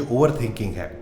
जो over thinking है,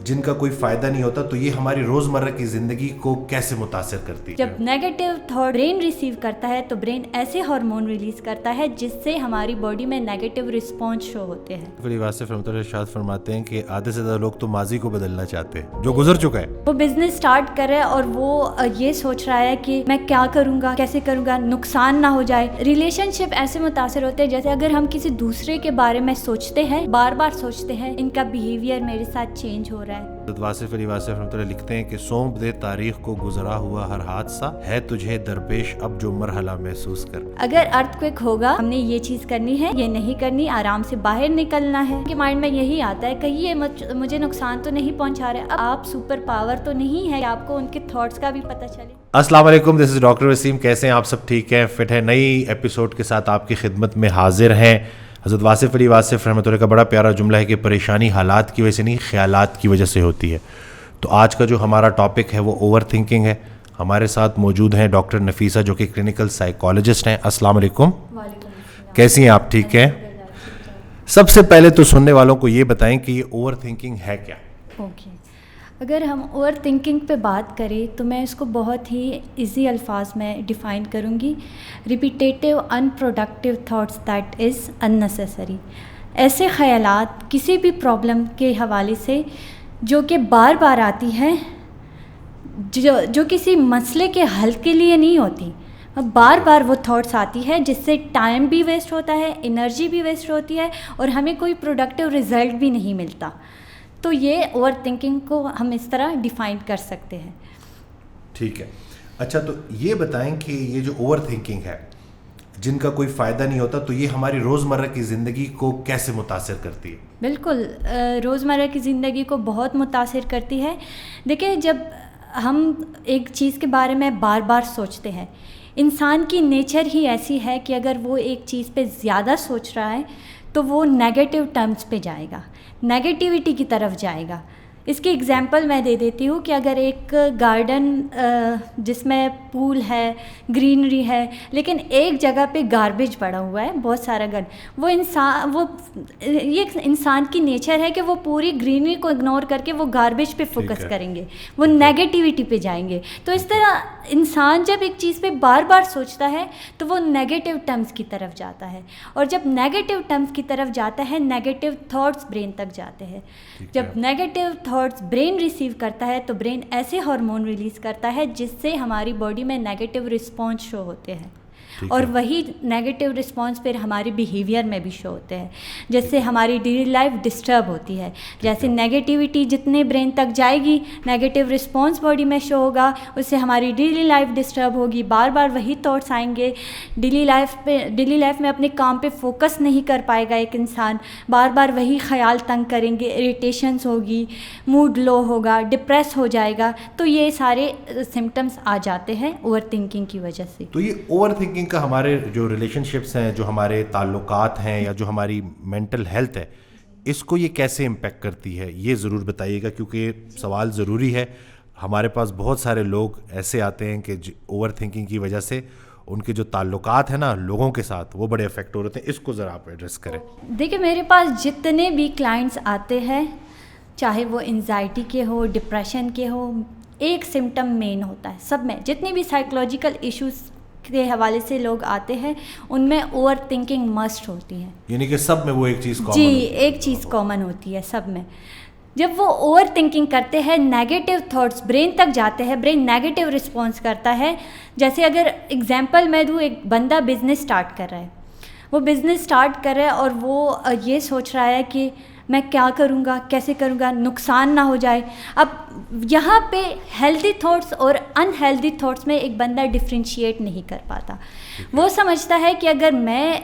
जिनका कोई फायदा नहीं होता, तो ये हमारी रोजमर्रा की जिंदगी को कैसे मुतासिर करती है? जब नेगेटिव थॉट ब्रेन रिसीव करता है तो ब्रेन ऐसे हार्मोन रिलीज करता है जिससे हमारी बॉडी में नेगेटिव रिस्पॉन्स शो होते हैं। वासिफ रहमतुल्लाह इरशाद फरमाते हैं कि आधे से ज्यादा लोग तो माजी को बदलना चाहते हैं, जो गुजर चुका है। वो बिजनेस स्टार्ट कर रहा है और वो ये सोच रहा है कि मैं क्या करूंगा, कैसे करूंगा, नुकसान ना हो जाए। रिलेशनशिप ऐसे मुतासिर होते हैं जैसे अगर हम किसी दूसरे के बारे में सोचते हैं, बार बार सोचते हैं, इनका बिहेवियर मेरे साथ चेंज हो रहा है। वासिफ रहमतुल्लाह लिखते हैं कि सौंप दे तारीख को गुजरा हुआ हर हादसा, है तुझे दरपेश अब जो मरहला महसूस कर। अगर अर्थक्वेक होगा, हमने ये चीज करनी है, ये नहीं करनी, आराम से बाहर निकलना है। कि माइंड में यही आता है कहीं ये मुझे नुकसान तो नहीं पहुंचा रहे। अब आप सुपर पावर तो नहीं है, आपको उनके थॉट्स का भी पता चले। अस्सलाम वालेकुम, दिस इज डॉक्टर वसीम। कैसे हैं आप सब? ठीक हैं, फिट है। नई एपिसोड के साथ आपकी खिदमत में हाजिर हैं। हज़रत वासिफ रहमतुल्लाह का बड़ा प्यारा जुमला है कि परेशानी हालात की वजह से नहीं, ख्यालात की वजह से होती है। तो आज का जो हमारा टॉपिक है वो ओवर थिंकिंग है। हमारे साथ मौजूद हैं डॉक्टर नफीसा, जो कि क्लिनिकल साइकोलॉजिस्ट हैं। अस्सलाम वालेकुम। कैसी हैं आप? ठीक हैं। सबसे पहले तो सुनने वालों को ये बताएं कि ये ओवर थिंकिंग है क्या? ओके, अगर हम ओवर थिंकिंग पे बात करें तो मैं इसको बहुत ही इजी अल्फाज में डिफ़ाइन करूँगी। Repetitive unproductive thoughts that is unnecessary. ऐसे ख़यालात किसी भी प्रॉब्लम के हवाले से जो कि बार बार आती हैं, जो किसी मसले के हल के लिए नहीं होती, बार बार वो थॉट्स आती है जिससे टाइम भी वेस्ट होता है, एनर्जी भी वेस्ट होती है और हमें कोई प्रोडक्टिव रिज़ल्ट भी नहीं मिलता। तो ये ओवर थिंकिंग को हम इस तरह डिफाइन कर सकते हैं। ठीक है। अच्छा, तो ये बताएं कि ये जो ओवर थिंकिंग है, जिनका कोई फ़ायदा नहीं होता, तो ये हमारी रोज़मर्रा की ज़िंदगी को कैसे मुतासिर करती है? बिल्कुल, रोज़मर्रा की ज़िंदगी को बहुत मुतासिर करती है। देखिए, जब हम एक चीज़ के बारे में बार बार सोचते हैं, इंसान की नेचर ही ऐसी है कि अगर वो एक चीज़ पे ज़्यादा सोच रहा है तो वो नेगेटिव टर्म्स पे जाएगा, नेगेटिविटी की तरफ जाएगा। इसकी एग्जांपल मैं दे देती हूँ कि अगर एक गार्डन जिसमें पूल है, ग्रीनरी है, लेकिन एक जगह पे गार्बेज पड़ा हुआ है, बहुत सारा ये इंसान की नेचर है कि वो पूरी ग्रीनरी को इग्नोर करके वो गार्बेज पे फोकस करेंगे, वो नेगेटिविटी पे जाएंगे। तो इस तरह इंसान जब एक चीज़ पे बार बार सोचता है तो वो नेगेटिव टर्म्स की तरफ जाता है, और जब नेगेटिव टर्म्स की तरफ जाता है, नेगेटिव थॉट्स ब्रेन तक जाते हैं। जब नेगेटिव थॉट्स ब्रेन रिसीव करता है तो ब्रेन ऐसे हार्मोन रिलीज करता है जिससे हमारी बॉडी में नेगेटिव रिस्पॉन्स शो होते हैं, और वही नेगेटिव रिस्पॉन्स फिर हमारे बिहेवियर में भी शो होते हैं, जिससे हमारी डेली लाइफ डिस्टर्ब होती है। जैसे नेगेटिविटी जितने ब्रेन तक जाएगी, नेगेटिव रिस्पॉन्स बॉडी में शो होगा, उससे हमारी डेली लाइफ डिस्टर्ब होगी, बार बार वही थॉट्स आएंगे। डेली लाइफ में अपने काम पे फोकस नहीं कर पाएगा एक इंसान, बार बार वही ख्याल तंग करेंगे, इरिटेशंस होगी, मूड लो होगा, डिप्रेस हो जाएगा। तो ये सारे सिम्टम्स आ जाते हैं ओवर थिंकिंग की वजह से। तो ये ओवर थिंकिंग का हमारे जो रिलेशनशिप्स हैं, जो हमारे ताल्लुकात हैं, या जो हमारी मेंटल हेल्थ है, इसको ये कैसे इम्पेक्ट करती है, ये ज़रूर बताइएगा, क्योंकि सवाल ज़रूरी है। हमारे पास बहुत सारे लोग ऐसे आते हैं कि ओवर थिंकिंग की वजह से उनके जो ताल्लुकात हैं ना लोगों के साथ, वो बड़े अफेक्ट हो रहे हैं। इसको ज़रा आप एड्रेस करें। देखिए, मेरे पास जितने भी क्लाइंट्स आते हैं, चाहे वो एंजाइटी के हो, डिप्रेशन के हो, एक सिम्टम मेन होता है सब में। जितने भी साइकोलॉजिकल इश्यूज़ के हवाले से लोग आते हैं, उनमें ओवर थिंकिंग मस्ट होती है। यानी कि सब में वो एक चीज़ कॉमन जी, एक चीज़ कॉमन होती है सब में। जब वो ओवर थिंकिंग करते हैं, नेगेटिव थॉट्स ब्रेन तक जाते हैं, ब्रेन नेगेटिव रिस्पॉन्स करता है। जैसे अगर एग्जांपल मैं दूँ, एक बंदा बिज़नेस स्टार्ट कर रहा है, वो बिज़नेस स्टार्ट कर रहा है और वो ये सोच रहा है कि मैं क्या करूँगा, कैसे करूँगा, नुकसान ना हो जाए। अब यहाँ पे हेल्दी थॉट्स और अनहेल्दी थॉट्स में एक बंदा डिफ्रेंशिएट नहीं कर पाता। वो समझता है कि अगर मैं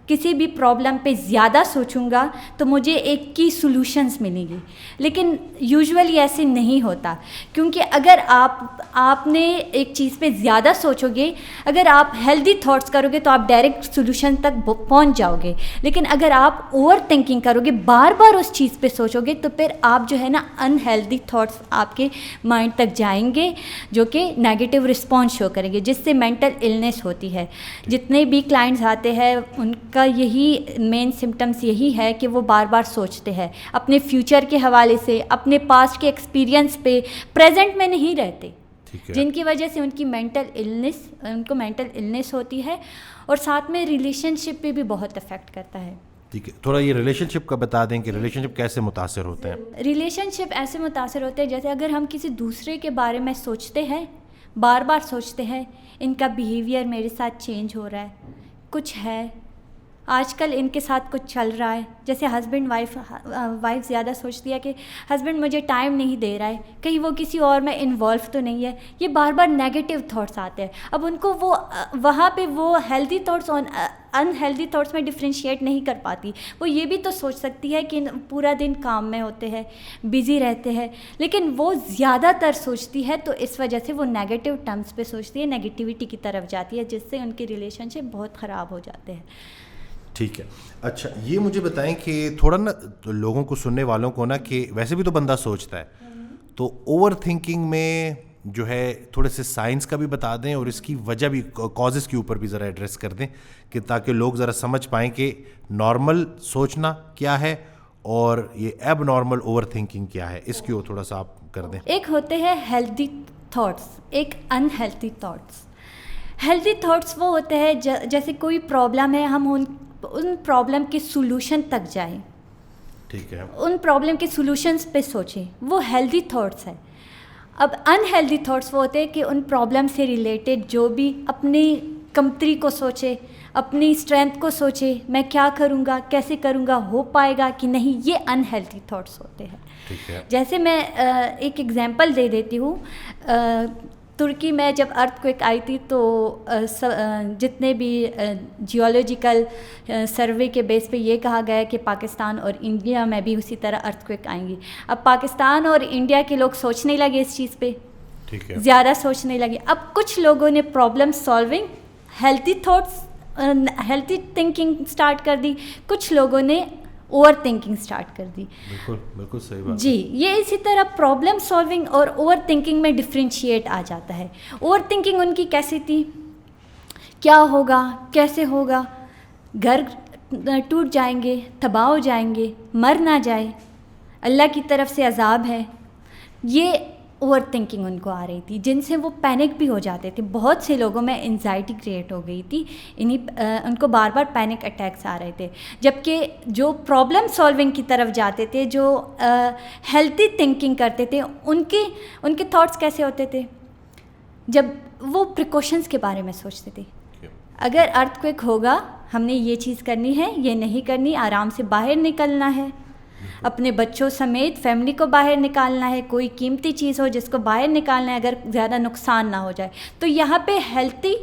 किसी भी प्रॉब्लम पे ज़्यादा सोचूंगा तो मुझे एक की सॉल्यूशंस मिलेंगी, लेकिन यूजुअली ऐसे नहीं होता। क्योंकि अगर आपने एक चीज़ पे ज़्यादा सोचोगे, अगर आप हेल्दी थॉट्स करोगे तो आप डायरेक्ट सॉल्यूशन तक पहुंच जाओगे, लेकिन अगर आप ओवर थिंकिंग करोगे, बार बार उस चीज़ पे सोचोगे, तो फिर आप जो है ना अनहेल्दी थॉट्स आपके माइंड तक जाएंगे, जो कि नेगेटिव रिस्पॉन्स शो करेंगे, जिससे मेंटल इलनेस होती है। जितने भी क्लाइंट्स आते हैं उनका यही मेन सिम्टम्स यही है कि वो बार बार सोचते हैं अपने फ्यूचर के हवाले से, अपने पास्ट के एक्सपीरियंस पे, प्रेजेंट में नहीं रहते, जिनकी वजह से उनको मेंटल इलनेस होती है और साथ में रिलेशनशिप पे भी बहुत अफेक्ट करता है। ठीक है, थोड़ा ये रिलेशनशिप का बता दें कि रिलेशनशिप कैसे मुतासर होते हैं। रिलेशनशिप ऐसे मुतासर होते हैं जैसे अगर हम किसी दूसरे के बारे में सोचते हैं, बार बार सोचते हैं, इनका बिहेवियर मेरे साथ चेंज हो रहा है, कुछ है आजकल इनके साथ कुछ चल रहा है, जैसे हस्बैंड वाइफ ज़्यादा सोचती है कि हस्बैंड मुझे टाइम नहीं दे रहा है, कहीं वो किसी और में इन्वॉल्व तो नहीं है, ये बार बार नेगेटिव थॉट्स आते हैं। अब उनको वो वहाँ पे वो हेल्दी थॉट्स और अनहेल्दी थॉट्स में डिफ्रेंशिएट नहीं कर पाती। वो ये भी तो सोच सकती है कि पूरा दिन काम में होते हैं, बिज़ी रहते हैं, लेकिन वो ज़्यादातर सोचती है तो इस वजह से वो नेगेटिव टर्म्स पे सोचती है, नेगेटिविटी की तरफ जाती है, जिससे उनके रिलेशनशिप बहुत ख़राब हो जाते हैं। ठीक है, अच्छा ये मुझे बताएं कि थोड़ा ना तो लोगों को, सुनने वालों को ना, कि वैसे भी तो बंदा सोचता है, तो ओवर थिंकिंग में जो है थोड़े से साइंस का भी बता दें और इसकी वजह भी, कॉजेज़ के ऊपर भी ज़रा एड्रेस कर दें, कि ताकि लोग ज़रा समझ पाएँ कि नॉर्मल सोचना क्या है और ये एब नॉर्मल ओवर थिंकिंग क्या है, इसकी ओर थोड़ा सा आप कर दें। एक होते हैं हेल्दी थॉट्स, एक अनहेल्दी थॉट्स। हेल्दी थॉट्स वो होते हैं जैसे कोई प्रॉब्लम है, हम उन प्रॉब्लम के सॉल्यूशन तक जाएं, ठीक है, उन प्रॉब्लम के सॉल्यूशंस पे सोचें, वो हेल्दी थॉट्स है। अब अनहेल्दी थॉट्स वो होते हैं कि उन प्रॉब्लम से रिलेटेड जो भी अपनी कमतरी को सोचे, अपनी स्ट्रेंथ को सोचे, मैं क्या करूँगा, कैसे करूँगा, हो पाएगा कि नहीं, ये अनहेल्दी थॉट्स होते हैं। ठीक है, जैसे मैं एक एग्जांपल दे देती हूँ। तुर्की में जब अर्थक्वेक आई थी तो जितने भी जियोलॉजिकल सर्वे के बेस पे ये कहा गया कि पाकिस्तान और इंडिया में भी उसी तरह अर्थक्वेक आएंगी। अब पाकिस्तान और इंडिया के लोग सोचने लगे इस चीज़ पे, ठीक है, ज़्यादा सोचने लगे। अब कुछ लोगों ने problem solving, healthy thoughts, healthy thinking start कर दी, कुछ लोगों ने ओवर थिंकिंग स्टार्ट कर दी। बिल्कुल बिल्कुल सही बात जी, ये इसी तरह प्रॉब्लम सॉल्विंग और ओवर थिंकिंग में डिफ्रेंशिएट आ जाता है। ओवर थिंकिंग उनकी कैसी थी, क्या होगा, कैसे होगा, घर टूट जाएंगे, तबाह हो जाएंगे, मर ना जाए, अल्लाह की तरफ से अजाब है, ये ओवर थिंकिंग उनको आ रही थी, जिनसे वो पैनिक भी हो जाते थे। बहुत से लोगों में एंजाइटी क्रिएट हो गई थी, उनको बार बार पैनिक अटैक्स आ रहे थे। जबकि जो प्रॉब्लम सॉल्विंग की तरफ जाते थे, जो हेल्थी थिंकिंग करते थे, उनके थॉट्स कैसे होते थे, जब वो प्रिकॉशंस के बारे में सोचते थे। अगर अर्थक्वेक होगा, हमने ये चीज़ करनी है, ये नहीं करनी, आराम से बाहर निकलना है, अपने बच्चों समेत फैमिली को बाहर निकालना है, कोई कीमती चीज़ हो जिसको बाहर निकालना है, अगर ज़्यादा नुकसान ना हो जाए। तो यहाँ पे हेल्थी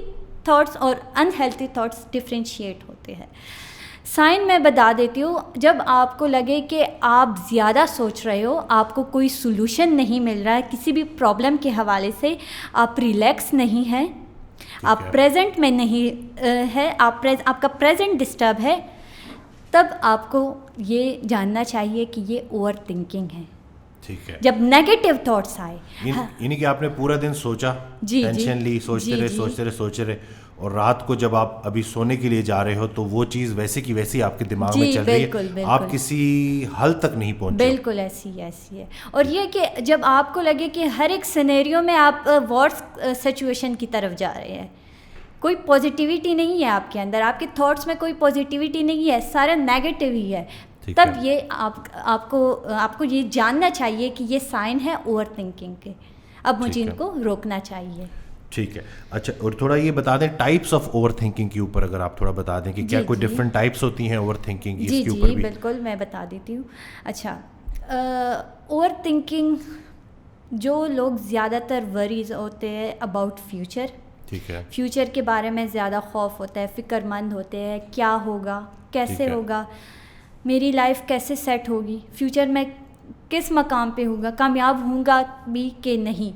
थॉट्स और अनहेल्थी थॉट्स डिफ्रेंशिएट होते हैं। साइन मैं बता देती हूँ, जब आपको लगे कि आप ज़्यादा सोच रहे हो, आपको कोई सॉल्यूशन नहीं मिल रहा है किसी भी प्रॉब्लम के हवाले से, आप रिलैक्स नहीं हैं, आप प्रेजेंट में नहीं है, आपका प्रेजेंट डिस्टर्ब है, तब आपको ये जानना चाहिए कि ये ओवर थिंकिंग है। ठीक है, जब नेगेटिव थॉट्स आए, यानी कि आपने पूरा दिन सोचा, टेंशन ली, सोचते रहे और रात को जब आप अभी सोने के लिए जा रहे हो तो वो चीज़ वैसे की वैसी आपके दिमाग में चल रही है, आप किसी हल तक नहीं पहुंचे। बिल्कुल ऐसी है। और ये कि जब आपको लगे कि हर एक सिनेरियो में आप वर्स्ट सिचुएशन की तरफ जा रहे हैं, कोई पॉजिटिविटी नहीं है आपके अंदर, आपके थॉट्स में कोई पॉजिटिविटी नहीं है, सारा नेगेटिव ही है, तब ये आपको ये जानना चाहिए कि ये साइन है ओवर थिंकिंग के, अब मुझे इनको रोकना चाहिए। ठीक है, अच्छा, और थोड़ा ये बता दें टाइप्स ऑफ ओवर थिंकिंग के ऊपर, अगर आप थोड़ा बता दें कि क्या कोई डिफरेंट टाइप्स होती हैं ओवर थिंकिंग, इसके ऊपर भी। बिल्कुल, मैं बता देती हूँ। अच्छा, ओवर थिंकिंग, जो लोग ज़्यादातर वरीज होते हैं अबाउट फ्यूचर, ठीक है, फ्यूचर के बारे में ज़्यादा खौफ होता है, फ़िक्रमंद होते हैं, क्या होगा, कैसे होगा, मेरी लाइफ कैसे सेट होगी, फ्यूचर में किस मकाम पे होगा, कामयाब होऊंगा भी कि नहीं,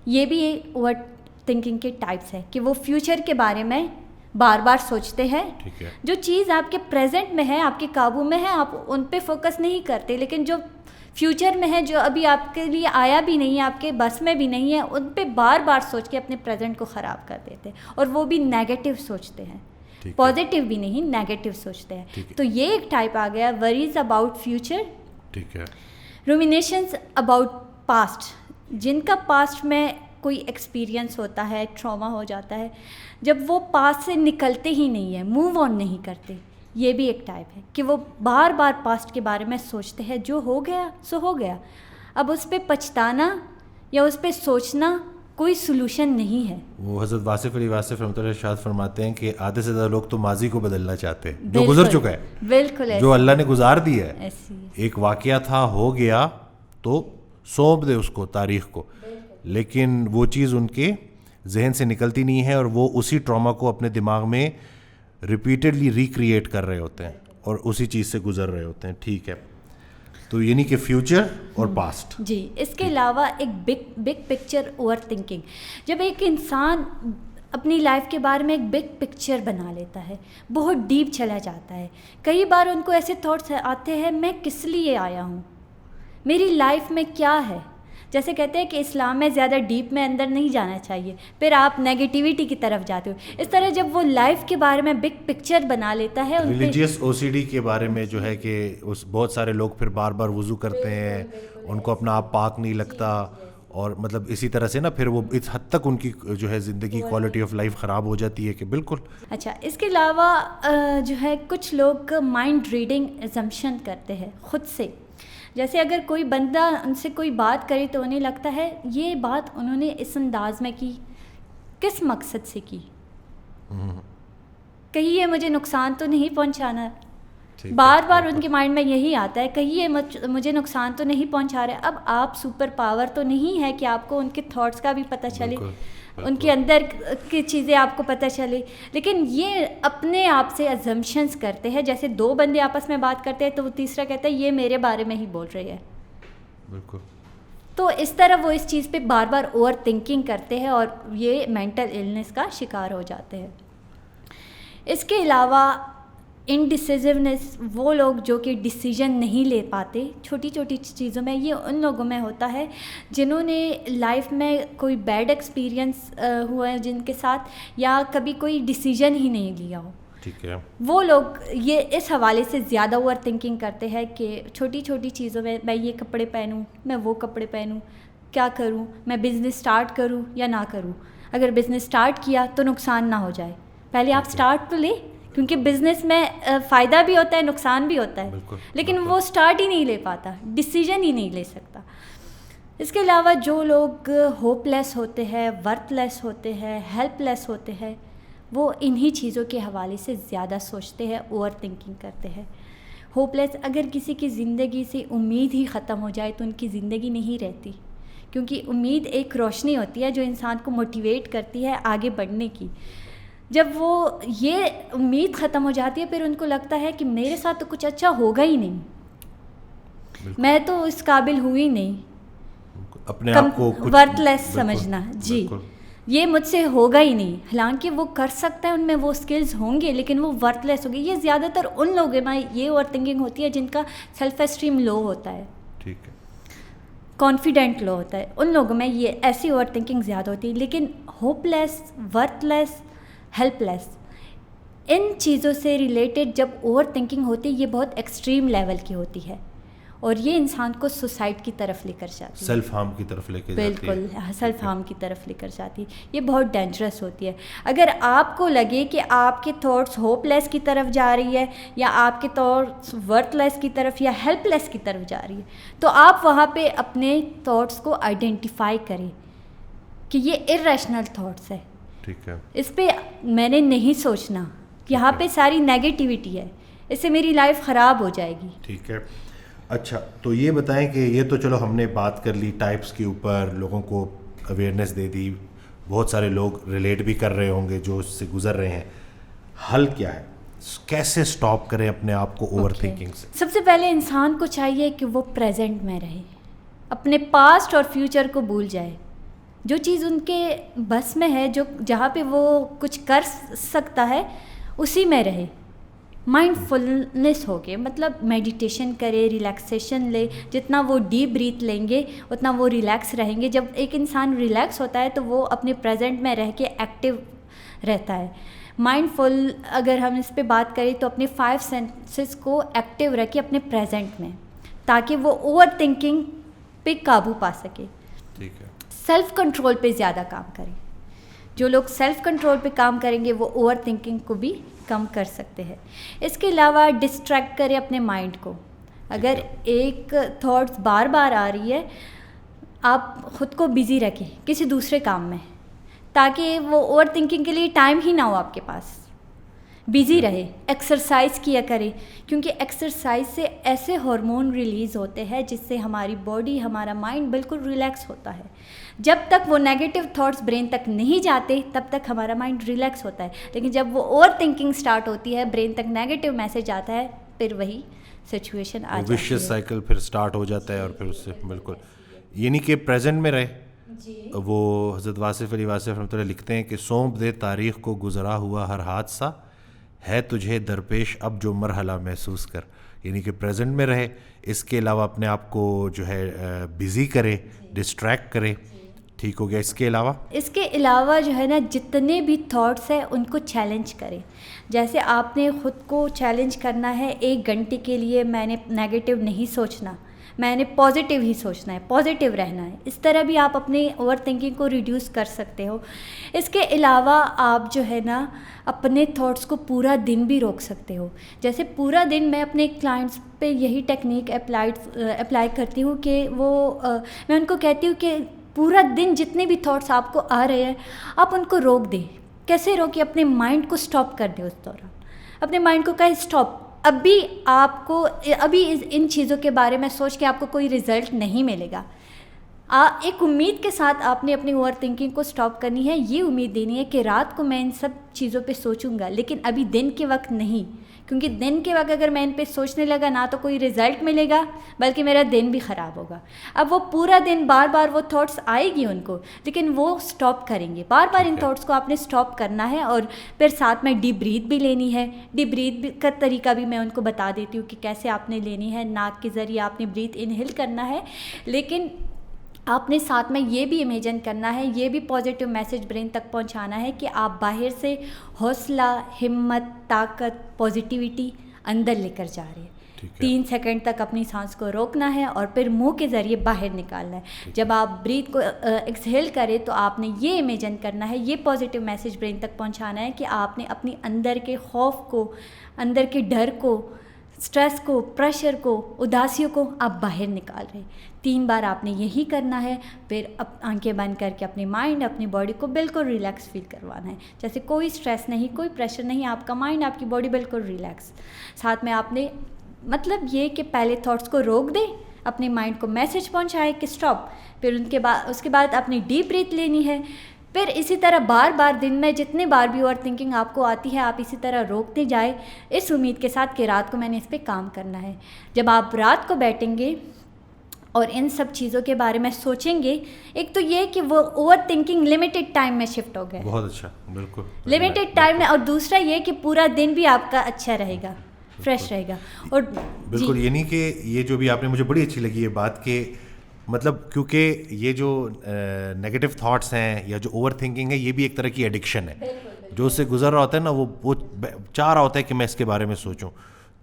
ये भी ओवर थिंकिंग के टाइप्स है कि वो फ्यूचर के बारे में बार बार सोचते हैं। जो चीज़ आपके प्रेजेंट में है, आपके काबू में है, आप उन पे फोकस नहीं करते, लेकिन जो फ्यूचर में है, जो अभी आपके लिए आया भी नहीं है, आपके बस में भी नहीं है, उन पे बार बार सोच के अपने प्रेजेंट को ख़राब कर देते हैं, और वो भी नेगेटिव सोचते हैं। ठीक है। पॉजिटिव भी नहीं, नेगेटिव सोचते ठीक हैं। है। तो ये एक टाइप आ गया, वरीज अबाउट फ्यूचर, ठीक है। रूमिनेशंस अबाउट पास्ट, जिनका पास्ट में कोई एक्सपीरियंस होता है, ट्रॉमा हो जाता है, जब वो पास्ट से निकलते ही नहीं है, मूव ऑन नहीं करते, ये भी एक टाइप है कि वो बार बार पास्ट के बारे में सोचते हैं, जो हो गया सो हो गया, अब उस पर पछताना या उस पर सोचना कोई सोल्यूशन नहीं है। वो हज़रत वासिफ़ अली वासिफ़ रहमतुल्लाह इरशाद फरमाते हैं कि आधे से ज़्यादा लोग तो माजी को बदलना चाहते हैं, जो बिल्कुल, गुजर चुका है, बिल्कुल जो अल्लाह ने गुजार दिया है। ऐसी एक वाक़या था, हो गया, तो सौंप दे उसको तारीख़ को, लेकिन वो चीज़ उनके जहन से निकलती नहीं है और वो उसी ट्रॉमा को अपने दिमाग में रिपीटेडली रिक्रिएट कर रहे होते हैं और उसी चीज़ से गुजर रहे होते हैं। ठीक है, तो यानी कि फ्यूचर और पास्ट। जी। इसके अलावा एक बिग पिक्चर ओवर थिंकिंग, जब एक इंसान अपनी लाइफ के बारे में एक बिग पिक्चर बना लेता है, बहुत डीप चला जाता है, कई बार उनको ऐसे थॉट्स आते हैं, मैं किस लिए आया हूँ, मेरी लाइफ में क्या है। जैसे कहते हैं कि इस्लाम में ज़्यादा डीप में अंदर नहीं जाना चाहिए, फिर आप नेगेटिविटी की तरफ जाते हो। इस तरह जब वो लाइफ के बारे में बिग पिक्चर बना लेता है, रिलीजियस ओसीडी के बारे में जो है कि उस बहुत सारे लोग फिर बार बार वुज़ू करते हैं, उनको अपना आप पाक नहीं लगता, और मतलब इसी तरह से ना फिर वो इस हद तक उनकी जो है ज़िंदगी क्वालिटी ऑफ लाइफ ख़राब हो जाती है कि बिल्कुल। अच्छा, इसके अलावा जो है कुछ लोग माइंड रीडिंग एजम्पशन करते हैं खुद से। जैसे अगर कोई बंदा उनसे कोई बात करे तो उन्हें लगता है ये बात उन्होंने इस अंदाज में की, किस मकसद से की, कहीं ये मुझे नुकसान तो नहीं पहुंचाना। बार बार उनके माइंड में यही आता है, कहीं ये मुझे नुकसान तो नहीं पहुंचा रहे। अब आप सुपर पावर तो नहीं है कि आपको उनके थॉट्स का भी पता चले, उनके अंदर की चीज़ें आपको पता चले, लेकिन ये अपने आप से अजम्पशंस करते हैं। जैसे दो बंदे आपस में बात करते हैं तो वो तीसरा कहता है ये मेरे बारे में ही बोल रही है, बिल्कुल। तो इस तरह वो इस चीज़ पे बार बार ओवर थिंकिंग करते हैं और ये मेंटल इलनेस का शिकार हो जाते हैं। इसके अलावा इनडिसिसिवनेस, वो लोग जो कि डिसीजन नहीं ले पाते छोटी छोटी चीज़ों में, ये उन लोगों में होता है जिन्होंने लाइफ में कोई बैड एक्सपीरियंस हुआ है जिनके साथ, या कभी कोई डिसीजन ही नहीं लिया हो। ठीक है। वो लोग ये इस हवाले से ज़्यादा ओवर थिंकिंग करते हैं कि छोटी छोटी चीज़ों में, मैं ये कपड़े पहनूं, मैं वो कपड़े पहनूं, क्या करूं, मैं बिज़नेस स्टार्ट करूं या ना करूं, अगर बिज़नेस स्टार्ट किया तो नुकसान ना हो जाए, पहले आप स्टार्ट तो ले, क्योंकि बिज़नेस में फ़ायदा भी होता है, नुकसान भी होता है, लेकिन वो स्टार्ट ही नहीं ले पाता, डिसीजन ही नहीं ले सकता। इसके अलावा जो लोग होपलेस होते हैं, वर्थलेस होते हैं, हेल्पलेस होते हैं, वो इन्हीं चीज़ों के हवाले से ज़्यादा सोचते हैं, ओवर थिंकिंग करते हैं। होपलेस, अगर किसी की ज़िंदगी से उम्मीद ही ख़त्म हो जाए तो उनकी ज़िंदगी नहीं रहती, क्योंकि उम्मीद एक रोशनी होती है जो इंसान को मोटिवेट करती है आगे बढ़ने की। जब वो ये उम्मीद ख़त्म हो जाती है फिर उनको लगता है कि मेरे साथ तो कुछ अच्छा होगा ही नहीं, मैं तो इस काबिल हुई नहीं, अपने आप को कुछ वर्थलेस समझना। जी, ये मुझसे होगा ही नहीं, हालांकि वो कर सकता है, उनमें वो स्किल्स होंगे, लेकिन वो वर्थलेस होंगे। ये ज़्यादातर उन लोगों में ये ओवर थिंकिंग होती है जिनका सेल्फ एस्टीम लो होता है, ठीक है, कॉन्फिडेंट लो होता है, उन लोगों में ये ऐसी ओवर थिंकिंग ज़्यादा होती है। लेकिन होपलेस, वर्थलेस, हेल्पलेस, इन चीज़ों से रिलेटेड जब ओवर थिंकिंग होती है ये बहुत एक्सट्रीम लेवल की होती है और ये इंसान को सुसाइड की तरफ लेकर जाती है, सेल्फ हार्म की तरफ लेकर जाती है। बिल्कुल, सेल्फ हार्म की तरफ लेकर जाती है। ये बहुत डेंजरस होती है। अगर आपको लगे कि आपके थॉट्स होपलेस की तरफ जा रही है या आपके थॉट्स वर्थलेस की तरफ या हेल्पलेस की तरफ जा रही है, तो आप वहाँ पे अपने थॉट्स को आइडेंटिफाई करें कि ये इर्रेशनल थॉट्स है, ठीक है, इस पे मैंने नहीं सोचना, यहाँ पे सारी नेगेटिविटी है, इससे मेरी लाइफ ख़राब हो जाएगी। ठीक है। अच्छा, तो ये बताएं कि ये तो चलो हमने बात कर ली टाइप्स के ऊपर, लोगों को अवेयरनेस दे दी, बहुत सारे लोग रिलेट भी कर रहे होंगे जो उससे गुजर रहे हैं। हल क्या है, कैसे स्टॉप करें अपने आप को ओवर थिंकिंग से? सबसे पहले इंसान को चाहिए कि वो प्रेजेंट में रहे, अपने पास्ट और फ्यूचर को भूल जाए। जो चीज़ उनके बस में है, जो जहाँ पे वो कुछ कर सकता है उसी में रहे। माइंडफुलनेस हो गए, मतलब मेडिटेशन करे, रिलैक्सेशन ले, जितना वो डीप ब्रीथ लेंगे उतना वो रिलैक्स रहेंगे। जब एक इंसान रिलैक्स होता है तो वो अपने प्रेजेंट में रह के एक्टिव रहता है। माइंडफुल अगर हम इस पे बात करें तो अपने 5 सेंसेस को एक्टिव रखें अपने प्रेजेंट में, ताकि वो ओवर थिंकिंग पे काबू पा सके। ठीक है। सेल्फ कंट्रोल पे ज़्यादा काम करें। जो लोग सेल्फ कंट्रोल पे काम करेंगे वो ओवर थिंकिंग को भी कम कर सकते हैं। इसके अलावा डिस्ट्रैक्ट करें अपने माइंड को। अगर एक थॉट्स बार बार आ रही है, आप ख़ुद को बिज़ी रखें किसी दूसरे काम में, ताकि वो ओवर थिंकिंग के लिए टाइम ही ना हो आपके पास। बिज़ी रहे, एक्सरसाइज किया करें, क्योंकि एक्सरसाइज से ऐसे हार्मोन रिलीज़ होते हैं जिससे हमारी बॉडी, हमारा माइंड बिल्कुल रिलैक्स होता है। जब तक वो नेगेटिव थॉट्स ब्रेन तक नहीं जाते तब तक हमारा माइंड रिलैक्स होता है, लेकिन जब वो ओवर थिंकिंग स्टार्ट होती है, ब्रेन तक नेगेटिव मैसेज आता है, फिर वही सिचुएशन आ जाती है, विशियस साइकिल फिर स्टार्ट हो जाता है। और फिर उससे बिल्कुल यानी कि प्रेजेंट में रहे। वो हज़रत वासिफ़ अली वासिफ़ रहमतुल्लाह लिखते हैं कि सौंप दे तारीख़ को गुज़रा हुआ हर हादसा, है तुझे दरपेश अब जो मरहला महसूस कर। यानी कि प्रेजेंट में रहे। इसके अलावा अपने आप को जो है बिज़ी करे, डिस्ट्रैक्ट करे। ठीक हो गया। इसके अलावा जो है ना, जितने भी थॉट्स हैं उनको चैलेंज करें। जैसे आपने ख़ुद को चैलेंज करना है, 1 घंटे के लिए मैंने नेगेटिव नहीं सोचना, मैंने पॉजिटिव ही सोचना है, पॉजिटिव रहना है। इस तरह भी आप अपने ओवर थिंकिंग को रिड्यूस कर सकते हो। इसके अलावा आप जो है ना, अपने थॉट्स को पूरा दिन भी रोक सकते हो। जैसे पूरा दिन मैं अपने क्लाइंट्स पे यही टेक्निक अप्लाई करती हूँ कि मैं उनको कहती हूँ कि पूरा दिन जितने भी थॉट्स आपको आ रहे हैं, आप उनको रोक दें। कैसे रोकें? अपने माइंड को स्टॉप कर दें। उस दौरान अपने माइंड को कहें स्टॉप, अभी इन चीज़ों के बारे में सोच के आपको कोई रिज़ल्ट नहीं मिलेगा। एक उम्मीद के साथ आपने अपनी ओवर थिंकिंग को स्टॉप करनी है। ये उम्मीद देनी है कि रात को मैं इन सब चीज़ों पे सोचूंगा, लेकिन अभी दिन के वक्त नहीं, क्योंकि दिन के वक्त अगर मैं इन पे सोचने लगा ना तो कोई रिज़ल्ट मिलेगा, बल्कि मेरा दिन भी ख़राब होगा। अब वो पूरा दिन बार बार वो थॉट्स आएगी उनको, लेकिन वो स्टॉप करेंगे। बार बार इन थॉट्स को आपने स्टॉप करना है। और फिर साथ में डीप ब्रीथ भी लेनी है। डीप ब्रीथ का तरीका भी मैं उनको बता देती हूँ कि कैसे आपने लेनी है। नाक के ज़रिए आपने ब्रीथ इनहेल करना है, लेकिन आपने साथ में ये भी इमेजिन करना है, ये भी पॉजिटिव मैसेज ब्रेन तक पहुंचाना है कि आप बाहर से हौसला, हिम्मत, ताकत, पॉजिटिविटी अंदर लेकर जा रहे हैं। 3 सेकंड तक अपनी सांस को रोकना है और फिर मुंह के ज़रिए बाहर निकालना है। जब आप ब्रीथ को एक्सहेल करें तो आपने ये इमेजिन करना है, ये पॉजिटिव मैसेज ब्रेन तक पहुंचाना है कि आपने अपनी अंदर के खौफ को, अंदर के डर को, स्ट्रेस को, प्रेशर को, उदासियों को आप बाहर निकाल रहे हैं। 3 बार आपने यही करना है। फिर अब आंखें बंद करके अपने माइंड, अपनी बॉडी को बिल्कुल रिलैक्स फील करवाना है। जैसे कोई स्ट्रेस नहीं, कोई प्रेशर नहीं, आपका माइंड, आपकी बॉडी बिल्कुल रिलैक्स। साथ में आपने मतलब ये कि पहले थॉट्स को रोक दें, अपने माइंड को मैसेज पहुंचाए कि स्टॉप। फिर उसके बाद अपनी डीप ब्रीथ लेनी है। फिर इसी तरह बार बार दिन में जितने बार भी ओवर थिंकिंग आपको आती है, आप इसी तरह रोकते जाए, इस उम्मीद के साथ कि रात को मैंने इस पे काम करना है। जब आप रात को बैठेंगे और इन सब चीज़ों के बारे में सोचेंगे, एक तो ये कि वो ओवर थिंकिंग लिमिटेड टाइम में शिफ्ट हो गया। बहुत अच्छा, बिल्कुल लिमिटेड टाइम में। और दूसरा ये कि पूरा दिन भी आपका अच्छा रहेगा, फ्रेश रहेगा। और बिल्कुल ये नहीं कि ये जो भी आपने, मुझे बड़ी अच्छी लगी ये बात कि मतलब क्योंकि ये जो नेगेटिव थॉट्स हैं या जो ओवर थिंकिंग है, ये भी एक तरह की एडिक्शन है। जो उससे गुजर रहा होता है ना, वो चाह रहा होता है कि मैं इसके बारे में सोचूं।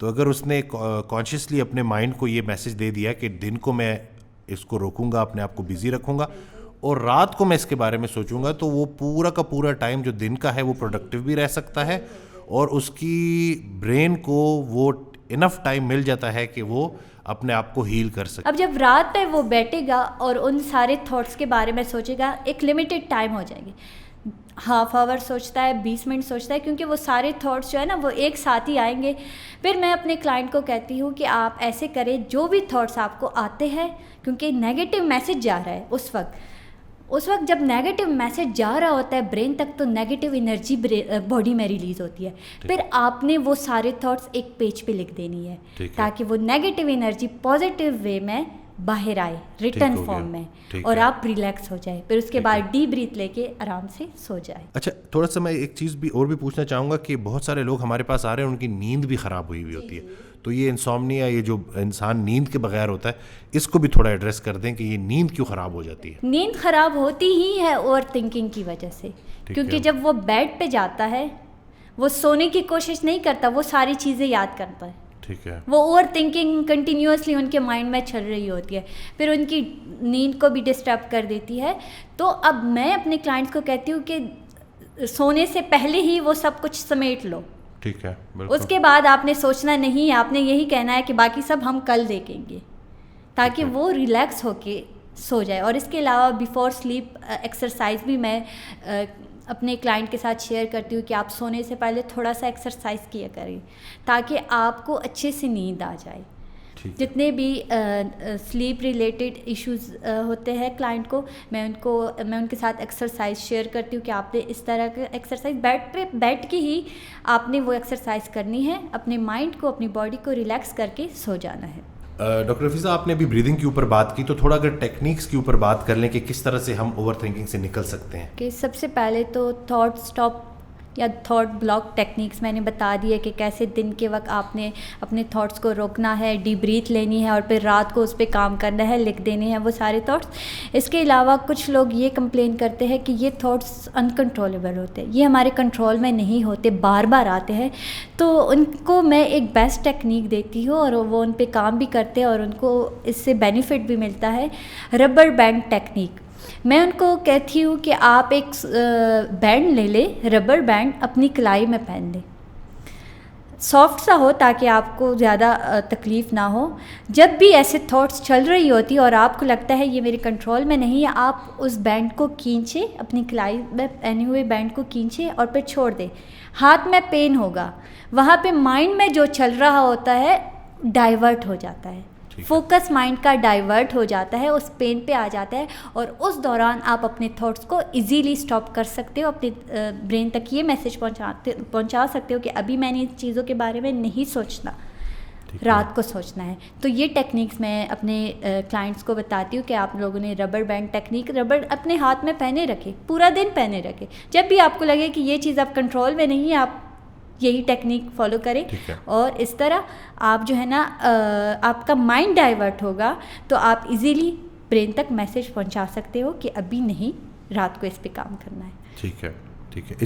तो अगर उसने कॉन्शियसली अपने माइंड को ये मैसेज दे दिया कि दिन को मैं इसको रोकूंगा, अपने आप को बिजी रखूंगा और रात को मैं इसके बारे में सोचूंगा, तो वो पूरा का पूरा टाइम जो दिन का है वो प्रोडक्टिव भी रह सकता है और उसकी ब्रेन को वो इनफ टाइम मिल जाता है कि वो अपने आप को हील कर सके। अब जब रात पे वो बैठेगा और उन सारे थॉट्स के बारे में सोचेगा, एक लिमिटेड टाइम हो जाएगी। हाफ आवर सोचता है, 20 मिनट सोचता है, क्योंकि वो सारे थॉट्स जो है ना वो एक साथ ही आएंगे। फिर मैं अपने क्लाइंट को कहती हूँ कि आप ऐसे करें, जो भी थॉट्स आपको आते हैं, क्योंकि नेगेटिव मैसेज जा रहा है उस वक्त जब नेगेटिव मैसेज जा रहा होता है ब्रेन तक, तो नेगेटिव एनर्जी बॉडी में रिलीज़ होती है। फिर आपने वो सारे थॉट्स एक पेज पे लिख देनी है, ताकि वो नेगेटिव एनर्जी पॉजिटिव वे में बाहर आए, रिटर्न फॉर्म में, और आप रिलैक्स हो जाए। फिर उसके बाद डीप ब्रीथ लेके आराम से सो जाए। अच्छा, थोड़ा सा मैं एक चीज़ भी पूछना चाहूँगा कि बहुत सारे लोग हमारे पास आ रहे हैं, उनकी नींद भी ख़राब हुई होती है। तो ये इंसोम्निया, ये जो इंसान नींद के बगैर होता है, इसको भी थोड़ा एड्रेस कर दें कि ये नींद क्यों ख़राब हो जाती है। नींद ख़राब होती ही है ओवर थिंकिंग की वजह से, क्योंकि जब वो बेड पे जाता है, वो सोने की कोशिश नहीं करता, वो सारी चीज़ें याद करता है। ठीक है। वो ओवर थिंकिंग कंटिन्यूअसली उनके माइंड में चल रही होती है, फिर उनकी नींद को भी डिस्टर्ब कर देती है। तो अब मैं अपने क्लाइंट्स को कहती हूँ कि सोने से पहले ही वो सब कुछ समेट लो। ठीक है, उसके बाद आपने सोचना नहीं है, आपने यही कहना है कि बाकी सब हम कल देखेंगे, ताकि वो रिलैक्स होके सो जाए। और इसके अलावा बिफोर स्लीप एक्सरसाइज भी मैं अपने क्लाइंट के साथ शेयर करती हूँ कि आप सोने से पहले थोड़ा सा एक्सरसाइज किया करें, ताकि आपको अच्छे से नींद आ जाए। जितने भी स्लीप रिलेटेड इश्यूज़ होते हैं क्लाइंट को, मैं उनके साथ एक्सरसाइज शेयर करती हूँ कि आपने इस तरह का एक्सरसाइज बेड पे बैठ के ही आपने वो एक्सरसाइज करनी है, अपने माइंड को, अपनी बॉडी को रिलैक्स करके सो जाना है। डॉक्टर रफीज़ा, आपने अभी ब्रीदिंग के ऊपर बात की, तो थोड़ा अगर टेक्निक्स के ऊपर बात कर लें कि किस तरह से हम ओवर थिंकिंग से निकल सकते हैं। कि सबसे पहले तो थॉट स्टॉप या थॉट ब्लॉक टेक्निक्स मैंने बता दी है कि कैसे दिन के वक्त आपने अपने थॉट्स को रोकना है, डीप ब्रीथ लेनी है और फिर रात को उस पर काम करना है, लिख देने हैं वो सारे थॉट्स। इसके अलावा कुछ लोग ये कंप्लेन करते हैं कि ये थॉट्स अनकंट्रोलेबल होते हैं, ये हमारे कंट्रोल में नहीं होते, बार बार आते हैं। तो उनको मैं एक बेस्ट टेक्निक देती हूँ और वो उन पर काम भी करते हैं और उनको इससे बेनिफिट भी मिलता है, रबर बैंड टेक्निक। मैं उनको कहती हूँ कि आप एक बैंड ले लें, रबर बैंड अपनी कलाई में पहन लें, सॉफ्ट सा हो ताकि आपको ज़्यादा तकलीफ़ ना हो। जब भी ऐसे थॉट्स चल रही होती और आपको लगता है ये मेरे कंट्रोल में नहीं है, आप उस बैंड को खींचे, अपनी कलाई में पहने हुए बैंड को खींचे और फिर छोड़ दें। हाथ में पेन होगा, वहाँ पे माइंड में जो चल रहा होता है डाइवर्ट हो जाता है, फोकस माइंड का डाइवर्ट हो जाता है, उस पेन पे आ जाता है और उस दौरान आप अपने थॉट्स को इजीली स्टॉप कर सकते हो, अपने ब्रेन तक ये मैसेज पहुंचा सकते हो कि अभी मैंने इन चीज़ों के बारे में नहीं सोचना, रात को सोचना है। तो ये टेक्निक्स मैं अपने क्लाइंट्स को बताती हूँ कि आप लोगों ने रबर बैंड टेक्निक, रबर अपने हाथ में पहने रखें, पूरा दिन पहने रखें। जब भी आपको लगे कि ये चीज़ आप कंट्रोल में नहीं है, आप यही टेक्निक फॉलो करें और इस तरह आप जो है ना आपका माइंड डाइवर्ट होगा तो आप इजीली ब्रेन तक मैसेज पहुंचा सकते हो कि अभी नहीं, रात को इस पे काम करना है। ठीक है, ठीक है।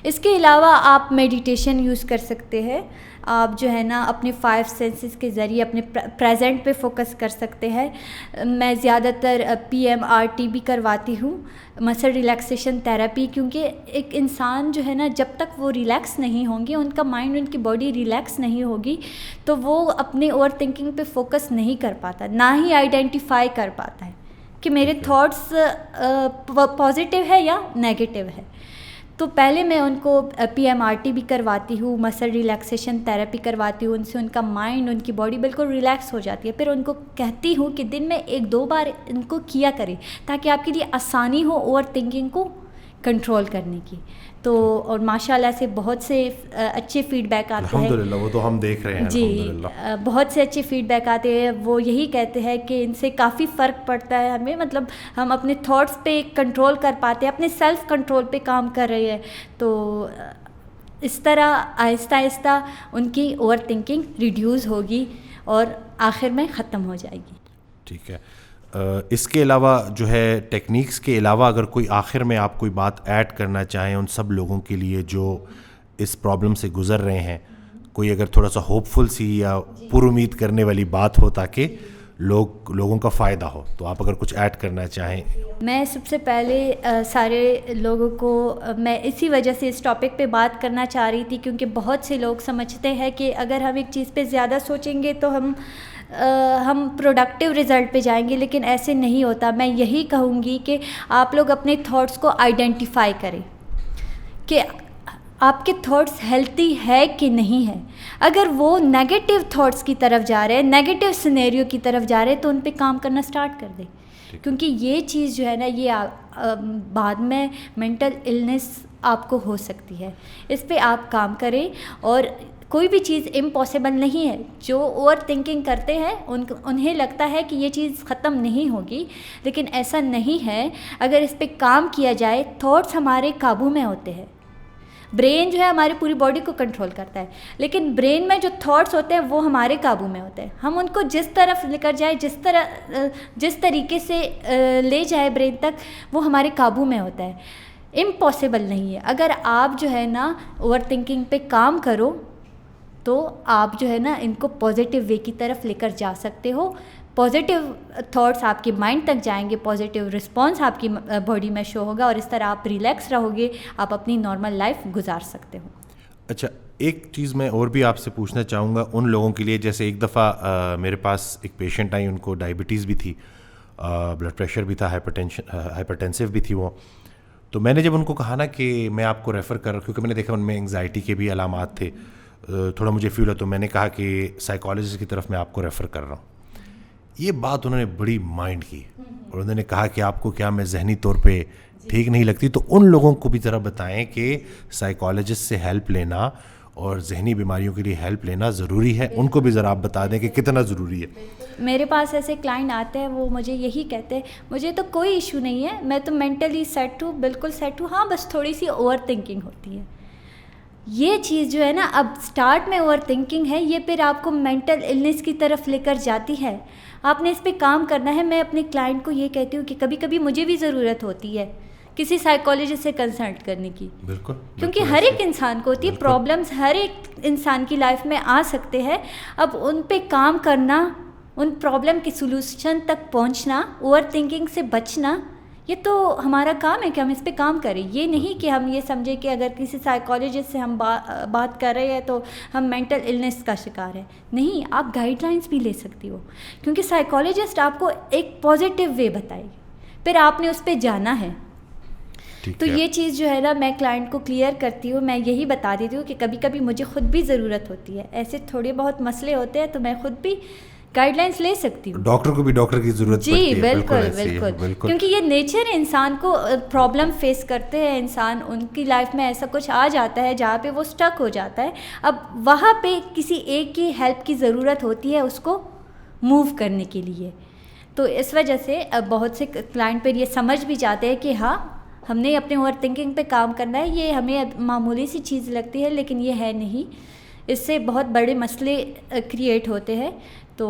इसके अलावा आप मेडिटेशन यूज़ कर सकते हैं। आप जो है ना अपने 5 सेंसेस के ज़रिए अपने प्रेजेंट पे फोकस कर सकते हैं। मैं ज़्यादातर PMRT भी करवाती हूँ, मसल रिलैक्सेशन थेरेपी, क्योंकि एक इंसान जो है ना जब तक वो रिलैक्स नहीं होंगे, उनका माइंड, उनकी बॉडी रिलैक्स नहीं होगी, तो वो अपने ओवर थिंकिंग पे फोकस नहीं कर पाता, ना ही आइडेंटिफाई कर पाता है कि मेरे थॉट्स पॉजिटिव है या नेगेटिव है। तो पहले मैं उनको PMRT भी करवाती हूँ, मसल रिलैक्सेशन थेरेपी करवाती हूँ, उनसे उनका माइंड, उनकी बॉडी बिल्कुल रिलैक्स हो जाती है। फिर उनको कहती हूँ कि दिन में 1-2 बार इनको किया करें ताकि आपके लिए आसानी हो ओवर थिंकिंग को कंट्रोल करने की। तो और माशाल्लाह से बहुत से अच्छे फीडबैक आते हैं, अल्हम्दुलिल्लाह, वो तो हम देख रहे हैं जी, बहुत से अच्छे फीडबैक आते हैं। वो यही कहते हैं कि इनसे काफ़ी फ़र्क पड़ता है हमें, मतलब हम अपने थॉट्स पे कंट्रोल कर पाते हैं, अपने सेल्फ कंट्रोल पे काम कर रहे हैं। तो इस तरह आहिस्ता आहिस्ता उनकी ओवर थिंकिंग रिड्यूस होगी और आखिर में ख़त्म हो जाएगी। ठीक है। इसके अलावा जो है टेक्निक्स के अलावा अगर कोई आखिर में आप कोई बात ऐड करना चाहें उन सब लोगों के लिए जो इस प्रॉब्लम से गुज़र रहे हैं, कोई अगर थोड़ा सा होपफुल सी या पुरुमीद करने वाली बात हो ताकि लोगों का फ़ायदा हो, तो आप अगर कुछ ऐड करना चाहें। मैं सबसे पहले सारे लोगों को मैं इसी वजह से इस टॉपिक पे बात करना चाह रही थी, क्योंकि बहुत से लोग समझते हैं कि अगर हम एक चीज़ पे ज़्यादा सोचेंगे तो हम प्रोडक्टिव रिज़ल्ट पे जाएंगे, लेकिन ऐसे नहीं होता। मैं यही कहूँगी कि आप लोग अपने थॉट्स को आइडेंटिफाई करें कि आपके थॉट्स हेल्थी है कि नहीं है। अगर वो नेगेटिव थॉट्स की तरफ जा रहे हैं, नेगेटिव सिनेरियो की तरफ जा रहे हैं, तो उन पे काम करना स्टार्ट कर दें, क्योंकि ये चीज़ जो है ना ये बाद में मेंटल इलनेस आपको हो सकती है। इस पे आप काम करें और कोई भी चीज़ इम्पॉसिबल नहीं है। जो ओवर थिंकिंग करते हैं उन्हें लगता है कि ये चीज़ ख़त्म नहीं होगी, लेकिन ऐसा नहीं है। अगर इस पे काम किया जाए, थॉट्स हमारे काबू में होते हैं। ब्रेन जो है हमारी पूरी बॉडी को कंट्रोल करता है, लेकिन ब्रेन में जो थॉट्स होते हैं वो हमारे काबू में होते हैं। हम उनको जिस तरफ लेकर जाए, जिस तरीके से ले जाए ब्रेन तक, वो हमारे काबू में होता है। इम्पॉसिबल नहीं है। अगर आप जो है ना ओवर थिंकिंग पे काम करो तो आप जो है ना इनको पॉजिटिव वे की तरफ लेकर जा सकते हो। पॉजिटिव थॉट्स आपके माइंड तक जाएंगे, पॉजिटिव रिस्पॉन्स आपकी बॉडी में शो होगा और इस तरह आप रिलैक्स रहोगे, आप अपनी नॉर्मल लाइफ गुजार सकते हो। अच्छा, एक चीज़ मैं और भी आपसे पूछना चाहूँगा उन लोगों के लिए, जैसे एक दफ़ा मेरे पास एक पेशेंट आई, उनको डायबिटीज़ भी थी, ब्लड प्रेशर भी था, हाइपरटेंसिव भी थी वो। तो मैंने जब उनको कहा ना कि मैं आपको रेफ़र कर, क्योंकि मैंने देखा उनमें एंग्जाइटी के भी अलामात थे, थोड़ा मुझे फील हो, तो मैंने कहा कि साइकोलॉजिस्ट की तरफ मैं आपको रेफ़र कर रहा हूँ। ये बात उन्होंने बड़ी माइंड की और उन्होंने कहा कि आपको क्या मैं जहनी तौर पे ठीक नहीं लगती? तो उन लोगों को भी ज़रा बताएं कि साइकोलॉजिस्ट से हेल्प लेना और जहनी बीमारियों के लिए हेल्प लेना ज़रूरी है। उनको भी ज़रा आप बता दें कि कितना ज़रूरी है। मेरे पास ऐसे क्लाइंट आते हैं, वो मुझे यही कहते हैं, मुझे तो कोई इशू नहीं है, मैं तो मेंटली सेट हूँ, बिल्कुल सेट हूँ, हाँ बस थोड़ी सी ओवर थिंकिंग होती है। ये चीज़ जो है ना, अब स्टार्ट में ओवर थिंकिंग है, ये फिर आपको मेंटल इलनेस की तरफ लेकर जाती है। आपने इस पे काम करना है। मैं अपने क्लाइंट को ये कहती हूँ कि कभी कभी मुझे भी ज़रूरत होती है किसी साइकोलॉजिस्ट से कंसल्ट करने की, बिल्कुल, क्योंकि हर एक इंसान को होती है, प्रॉब्लम्स हर एक इंसान की लाइफ में आ सकते हैं। अब उन पे काम करना, उन प्रॉब्लम के सॉल्यूशन तक पहुंचना, ओवर थिंकिंग से बचना, ये तो हमारा काम है कि हम इस पे काम करें। ये नहीं कि हम ये समझें कि अगर किसी साइकोलॉजिस्ट से हम बात कर रहे हैं तो हम मेंटल इलनेस का शिकार है। नहीं, आप गाइडलाइंस भी ले सकती हो, क्योंकि साइकोलॉजिस्ट आपको एक पॉजिटिव वे बताएगी, फिर आपने उस पर जाना है। तो ये चीज़ जो है ना, मैं क्लाइंट को क्लियर करती हूँ, मैं यही बता देती हूँ कि कभी कभी मुझे खुद भी ज़रूरत होती है, ऐसे थोड़े बहुत मसले होते हैं तो मैं खुद भी गाइडलाइंस ले सकती हूँ। डॉक्टर को भी डॉक्टर की ज़रूरत पड़ती है। जी बिल्कुल बिल्कुल, क्योंकि ये नेचर है, इंसान को प्रॉब्लम फेस करते हैं इंसान, उनकी लाइफ में ऐसा कुछ आ जाता है जहाँ पे वो स्टक हो जाता है। अब वहाँ पे किसी एक की हेल्प की ज़रूरत होती है उसको मूव करने के लिए। तो इस वजह से अब बहुत से क्लाइंट पर ये समझ भी जाते हैं कि हाँ, हमने अपने ओवर थिंकिंग पे काम करना है। ये हमें मामूली सी चीज़ लगती है लेकिन ये है नहीं, इससे बहुत बड़े मसले क्रिएट होते हैं। तो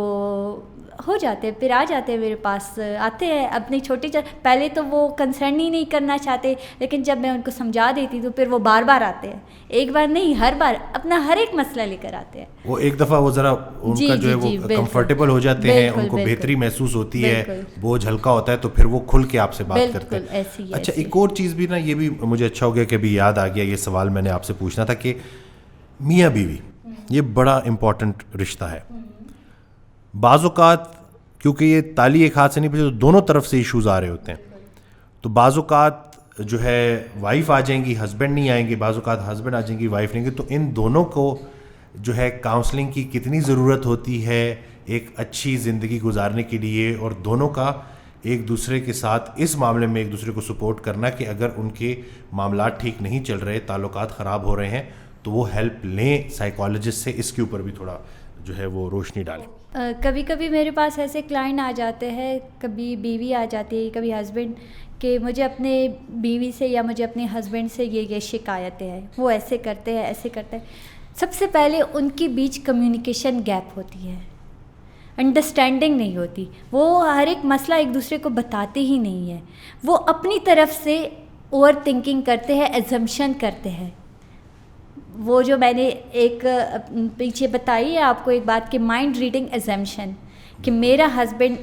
हो जाते हैं, फिर आ जाते हैं मेरे पास, आते हैं अपनी छोटी पहले तो वो कंसर्न ही नहीं करना चाहते, लेकिन जब मैं उनको समझा देती तो फिर वो बार बार आते हैं, एक बार नहीं हर बार अपना हर एक मसला लेकर आते हैं। वो एक दफ़ा वो ज़रा उनका जो है वो कंफर्टेबल हो जाते हैं, उनको बेहतरी महसूस होती है, बोझ हल्का होता है, तो फिर वो खुल के आपसे बात करते हैं। अच्छा, एक और चीज़ भी ना, ये भी मुझे अच्छा हो गया कि अभी याद आ गया, ये सवाल मैंने आपसे पूछना था कि मियाँ बीवी ये बड़ा इम्पोर्टेंट रिश्ता है। बाज़ औक़ात क्योंकि ये ताली एक हाथ से नहीं बजती, तो दोनों तरफ से इश्यूज़ आ रहे होते हैं। तो बाज़ औक़ात जो है वाइफ आ जाएंगी, हस्बैंड नहीं आएंगे, बाज़ औक़ात हस्बैंड आ जाएंगी, वाइफ नहीं आएंगी। तो इन दोनों को जो है काउंसलिंग की कितनी ज़रूरत होती है एक अच्छी ज़िंदगी गुजारने के लिए, और दोनों का एक दूसरे के साथ इस मामले में एक दूसरे को सपोर्ट करना कि अगर उनके मामलात ठीक नहीं चल रहे, ताल्लुकात ख़राब हो रहे हैं, तो वो हेल्प लें साइकोलॉजिस्ट से। इसके ऊपर भी थोड़ा जो है वो रोशनी डालें। कभी कभी मेरे पास ऐसे क्लाइंट आ जाते हैं, कभी बीवी आ जाती है, कभी हस्बैंड, कि मुझे अपने बीवी से या मुझे अपने हस्बैंड से ये शिकायतें हैं, वो ऐसे करते हैं, ऐसे करते हैं। सबसे पहले उनके बीच कम्युनिकेशन गैप होती है, अंडरस्टैंडिंग नहीं होती, वो हर एक मसला एक दूसरे को बताते ही नहीं है, वो अपनी तरफ से ओवर थिंकिंग करते हैं, एजम्पशन करते हैं। वो जो मैंने एक पीछे बताई है आपको एक बात कि माइंड रीडिंग एजम्पशन, कि मेरा हस्बैंड,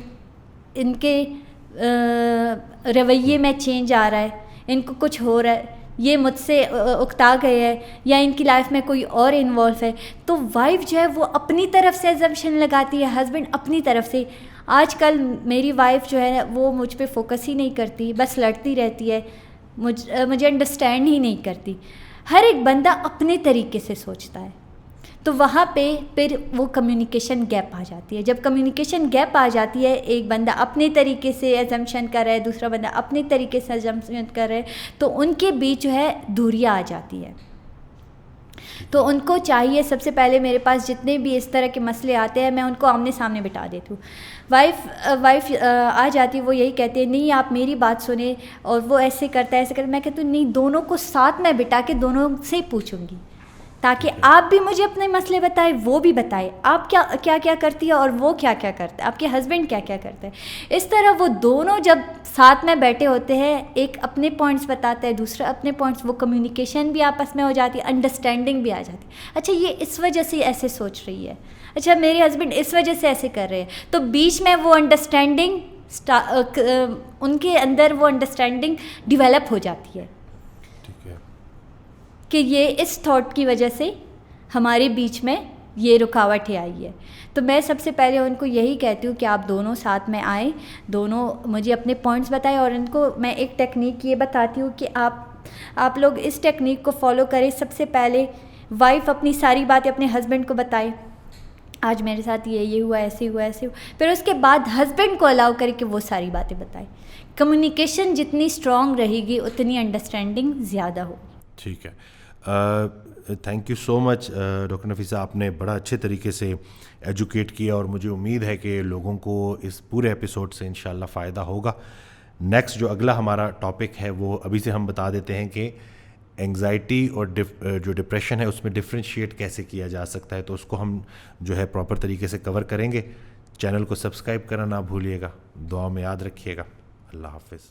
इनके रवैये में चेंज आ रहा है, इनको कुछ हो रहा है, ये मुझसे उकता गए हैं, या इनकी लाइफ में कोई और इन्वॉल्व है। तो वाइफ जो है वो अपनी तरफ से एजम्पशन लगाती है, हस्बैंड अपनी तरफ से। आजकल मेरी वाइफ जो है वो मुझ पे फोकस ही नहीं करती, बस लड़ती रहती है, मुझे अंडरस्टैंड ही नहीं करती। हर एक बंदा अपने तरीके से सोचता है, तो वहाँ पे फिर वो कम्युनिकेशन गैप आ जाती है। जब कम्युनिकेशन गैप आ जाती है, एक बंदा अपने तरीके से एजम्पशन कर रहा है, दूसरा बंदा अपने तरीके से एजम्पशन कर रहा है, तो उनके बीच जो है दूरियाँ आ जाती है। तो उनको चाहिए, सबसे पहले मेरे पास जितने भी इस तरह के मसले आते हैं, मैं उनको आमने सामने बिठा देती हूँ। वाइफ आ जाती है, वो यही कहती है, नहीं आप मेरी बात सुने, और वो ऐसे करता है, ऐसे करता है। मैं कहती हूँ नहीं, दोनों को साथ में बिठा के दोनों से पूछूंगी ताकि आप भी मुझे अपने मसले बताएं, वो भी बताएं आप क्या क्या क्या करती है और वो क्या क्या करता है, आपके हस्बैंड क्या क्या करते हैं। इस तरह वो दोनों जब साथ में बैठे होते हैं, एक अपने पॉइंट्स बताता है, दूसरा अपने पॉइंट्स, वो कम्युनिकेशन भी आपस में हो जाती है, अंडरस्टैंडिंग भी आ जाती है। अच्छा ये इस वजह से ऐसे सोच रही है, अच्छा मेरे हस्बैंड इस वजह से ऐसे कर रहे हैं, तो बीच में वो अंडरस्टैंडिंग उनके अंदर वो अंडरस्टैंडिंग डिवेलप हो जाती है कि ये इस थॉट की वजह से हमारे बीच में ये रुकावटें आई है। तो मैं सबसे पहले उनको यही कहती हूँ कि आप दोनों साथ में आएँ, दोनों मुझे अपने पॉइंट्स बताएं, और इनको मैं एक टेक्निक ये बताती हूँ कि आप लोग इस टेक्निक को फॉलो करें। सबसे पहले वाइफ अपनी सारी बातें अपने हस्बैंड को बताए, आज मेरे साथ ये हुआ, ऐसे हुआ, ऐसे हुआ। फिर उसके बाद हस्बैंड को अलाउ करे कि वो सारी बातें बताए। कम्युनिकेशन जितनी स्ट्रॉन्ग रहेगी उतनी अंडरस्टैंडिंग ज़्यादा होगी। ठीक है, thank you so much doctor Nafisa, आपने बड़ा अच्छे तरीके से एजुकेट किया और मुझे उम्मीद है कि लोगों को इस पूरे एपिसोड से इंशाल्लाह फ़ायदा होगा। नेक्स्ट जो अगला हमारा टॉपिक है वो अभी से हम बता देते हैं कि एंग्जाइटी और जो डिप्रेशन है उसमें डिफ्रेंशिएट कैसे किया जा सकता है, तो उसको हम जो है प्रॉपर तरीके से कवर करेंगे। चैनल को सब्सक्राइब करना ना भूलिएगा, दुआ में याद रखिएगा। अल्लाह हाफिज़।